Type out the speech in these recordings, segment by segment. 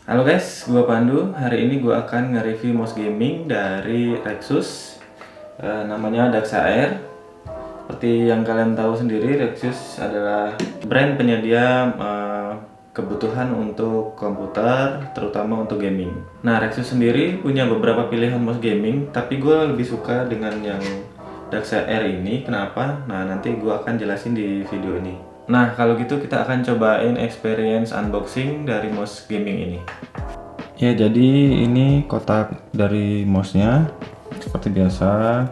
Halo guys, gua Pandu. Hari ini gua akan nge-review mouse gaming dari Rexus. Namanya Daxa Air. Seperti yang kalian tahu sendiri, Rexus adalah brand penyedia kebutuhan untuk komputer, terutama untuk gaming. Nah, Rexus sendiri punya beberapa pilihan mouse gaming, tapi gue lebih suka dengan yang Daxa Air ini. Kenapa? Nah, nanti gue akan jelasin di video ini. Nah, kalau gitu kita akan cobain experience unboxing dari mouse gaming ini. Ya, jadi ini kotak dari mouse-nya. Seperti biasa,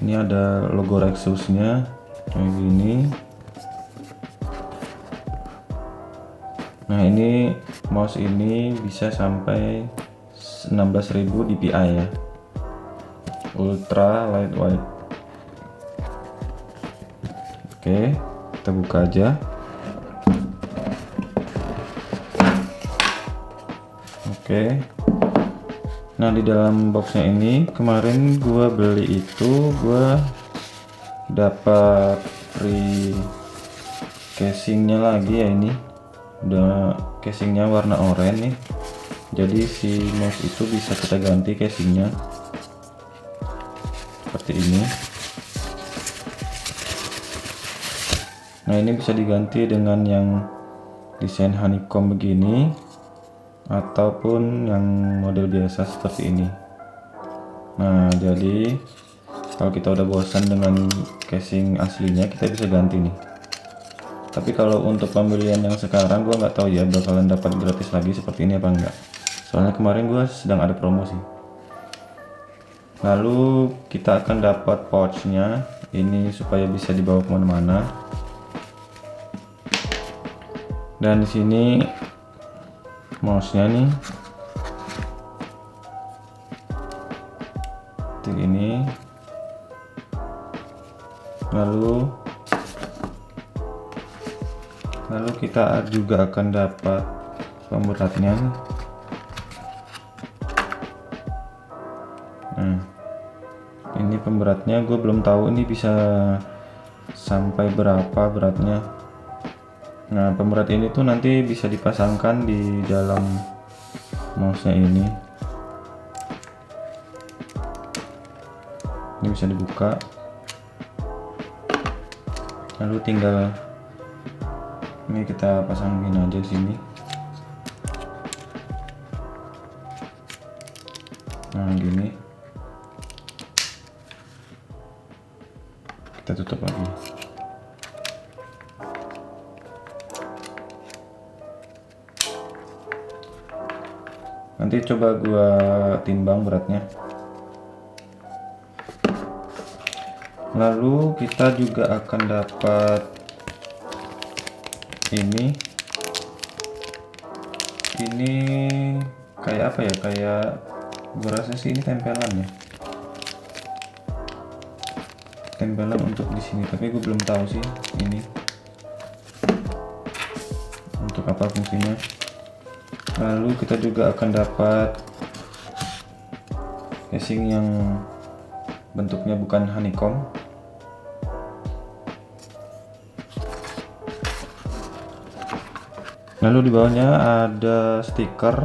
ini ada logo Rexus-nya kayak gini. Nah, ini mouse ini bisa sampai 16.000 dpi ya. Ultra lightweight. Oke, kita buka aja. Oke. Nah, di dalam boxnya ini kemarin gua beli itu gua dapat free casingnya lagi ya. Ini udah casingnya warna oranye nih, jadi si mouse itu bisa kita ganti casingnya seperti ini. Nah, ini bisa diganti dengan yang desain honeycomb begini ataupun yang model biasa seperti ini. Nah, jadi kalau kita udah bosan dengan casing aslinya, kita bisa ganti nih. Tapi kalau untuk pembelian yang sekarang gua nggak tahu ya bakalan dapat gratis lagi seperti ini apa enggak. Soalnya kemarin gua sedang ada promosi. Lalu kita akan dapat pouchnya ini supaya bisa dibawa kemana-mana. Dan di sini mouse-nya nih seperti ini. Lalu kita juga akan dapat pemberatnya. Nah, ini pemberatnya, gue belum tahu ini bisa sampai berapa beratnya. Nah, pemberat ini tuh nanti bisa dipasangkan di dalam mouse-nya ini. Ini bisa dibuka. Lalu tinggal ini kita pasangin aja di sini. Nah, gini. Kita tutup lagi. Nanti coba gua timbang beratnya. Lalu kita juga akan dapat ini kayak apa ya, kayak gua rasa sih ini tempelan ya, tempelan untuk di sini, tapi gue belum tahu sih ini untuk apa fungsinya. Lalu kita juga akan dapat casing yang bentuknya bukan honeycomb. Lalu di bawahnya ada stiker.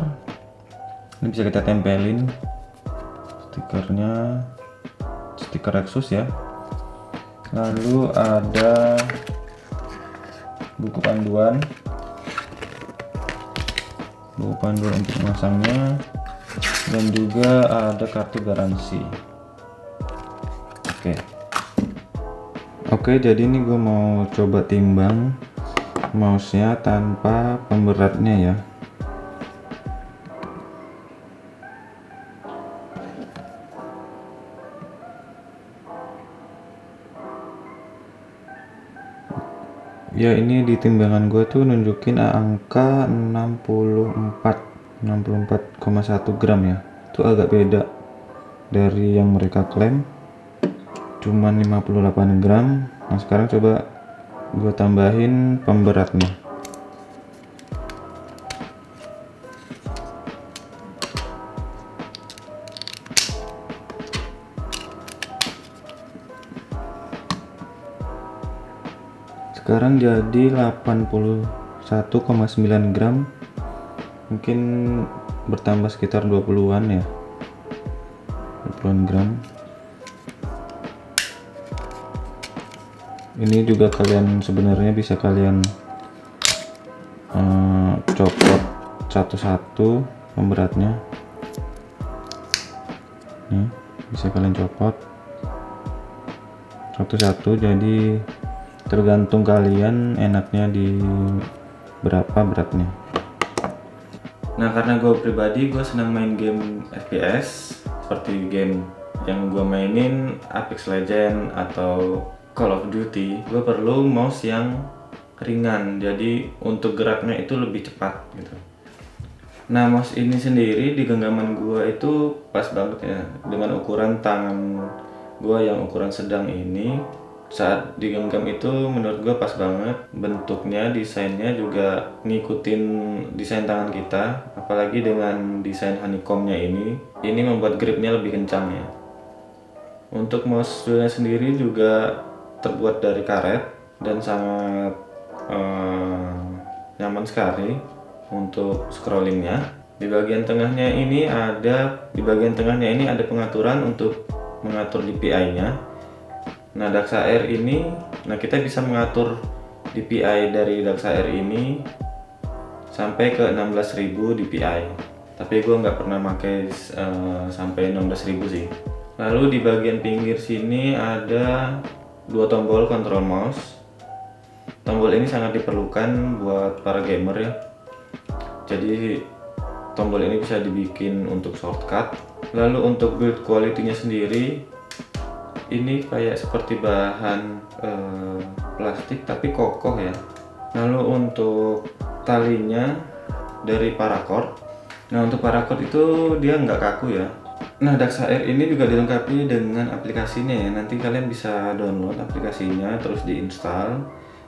Ini bisa kita tempelin stikernya, stiker Rexus ya. Lalu ada buku panduan untuk memasangnya, dan juga ada kartu garansi. Oke, jadi ini gue mau coba timbang mouse-nya tanpa pemberatnya ya. Ya, ini di timbangan gue tuh nunjukin angka 64,1 gram ya. Itu agak beda dari yang mereka klaim, cuman 58 gram. Nah, sekarang coba gue tambahin pemberatnya. Sekarang jadi 81,9 gram. Mungkin bertambah sekitar 20-an ya, 20-an gram. Ini juga kalian sebenarnya bisa kalian copot satu-satu pemberatnya. Nih, bisa kalian copot satu-satu, jadi tergantung kalian enaknya di berapa beratnya. Nah, karena gue pribadi gue senang main game FPS seperti game yang gue mainin Apex Legends atau Call of Duty, gue perlu mouse yang ringan, jadi untuk geraknya itu lebih cepat gitu. Nah, mouse ini sendiri di genggaman gue itu pas banget ya, dengan ukuran tangan gue yang ukuran sedang ini. Saat digenggam itu menurut gue pas banget, bentuknya, desainnya juga ngikutin desain tangan kita, apalagi dengan desain honeycombnya ini membuat gripnya lebih kencang ya. Untuk mouse-nya sendiri juga terbuat dari karet dan sangat nyaman sekali untuk scrollingnya. Di bagian tengahnya ini ada pengaturan untuk mengatur DPI-nya. Nah, DuxAir ini, kita bisa mengatur DPI dari DuxAir ini sampai ke 16.000 DPI. Tapi gue nggak pernah pakai sampai 16.000 sih. Lalu di bagian pinggir sini ada 2 tombol control mouse. Tombol ini sangat diperlukan buat para gamer ya. Jadi tombol ini bisa dibikin untuk shortcut. Lalu untuk build quality-nya sendiri, ini kayak seperti bahan plastik tapi kokoh ya. Lalu untuk talinya dari paracord. Nah, untuk paracord itu dia nggak kaku ya. Nah, DuxAir ini juga dilengkapi dengan aplikasinya ya. Nanti kalian bisa download aplikasinya terus diinstal.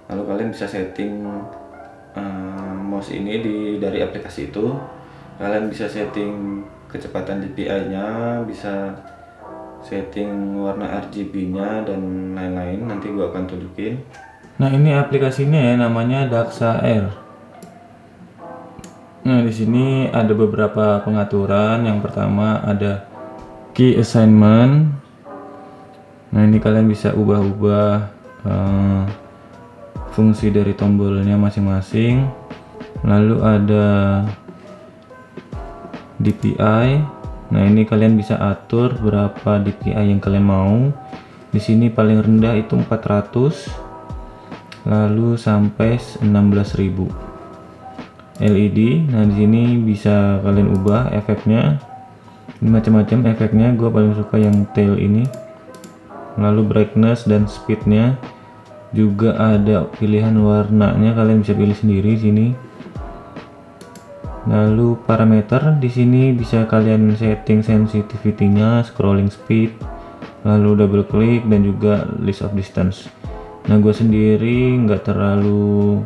Lalu kalian bisa setting mouse ini dari aplikasi itu. Kalian bisa setting kecepatan DPI-nya, bisa setting warna RGB-nya dan lain-lain. Nanti gua akan tunjukin. Nah, ini aplikasinya ya, namanya DuxAir. Nah, di sini ada beberapa pengaturan. Yang pertama ada key assignment. Nah, ini kalian bisa ubah-ubah fungsi dari tombolnya masing-masing. Lalu ada DPI. Nah, ini kalian bisa atur berapa DPI yang kalian mau. Di sini paling rendah itu 400, lalu sampai 16.000. LED. Nah, di sini bisa kalian ubah efeknya. Ini macam-macam efeknya. Gue paling suka yang tail ini. Lalu brightness dan speednya. Juga ada pilihan warnanya, kalian bisa pilih sendiri sini. Lalu parameter di sini bisa kalian setting sensitivity-nya, scrolling speed, lalu double klik dan juga list of distance. Nah, gue sendiri nggak terlalu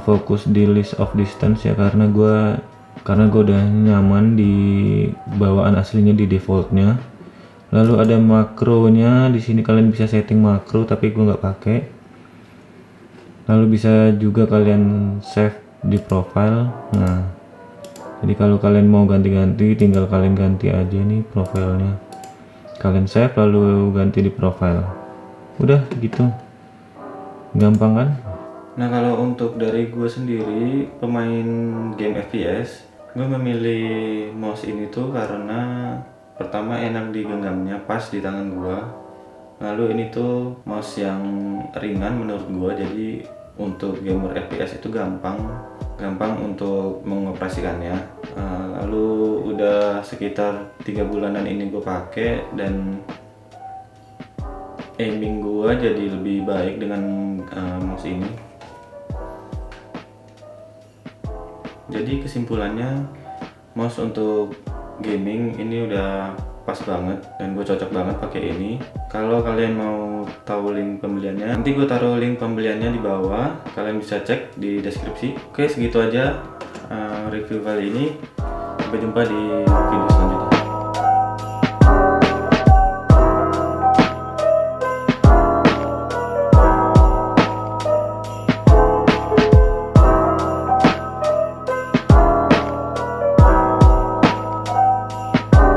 fokus di list of distance ya, karena gue udah nyaman di bawaan aslinya di defaultnya. Lalu ada makronya, di sini kalian bisa setting makro tapi gue nggak pakai. Lalu bisa juga kalian save di profile. Nah, jadi kalau kalian mau ganti-ganti, tinggal kalian ganti aja nih profilnya. Kalian save lalu ganti di profile. Udah gitu, gampang kan? Nah, kalau untuk dari gue sendiri, pemain game FPS, gue memilih mouse ini tuh karena pertama enak digenggamnya, pas di tangan gua. Lalu ini tuh mouse yang ringan menurut gua, jadi untuk gamer FPS itu gampang untuk mengoperasikannya. Lalu udah sekitar 3 bulanan ini gua pakai dan aiming gua jadi lebih baik dengan mouse ini. Jadi kesimpulannya, mouse untuk gaming ini udah pas banget dan gue cocok banget pakai ini. Kalau kalian mau tahu link pembeliannya, nanti gue taruh link pembeliannya di bawah, kalian bisa cek di deskripsi. Oke, segitu aja review kali ini. Sampai jumpa di video selanjutnya.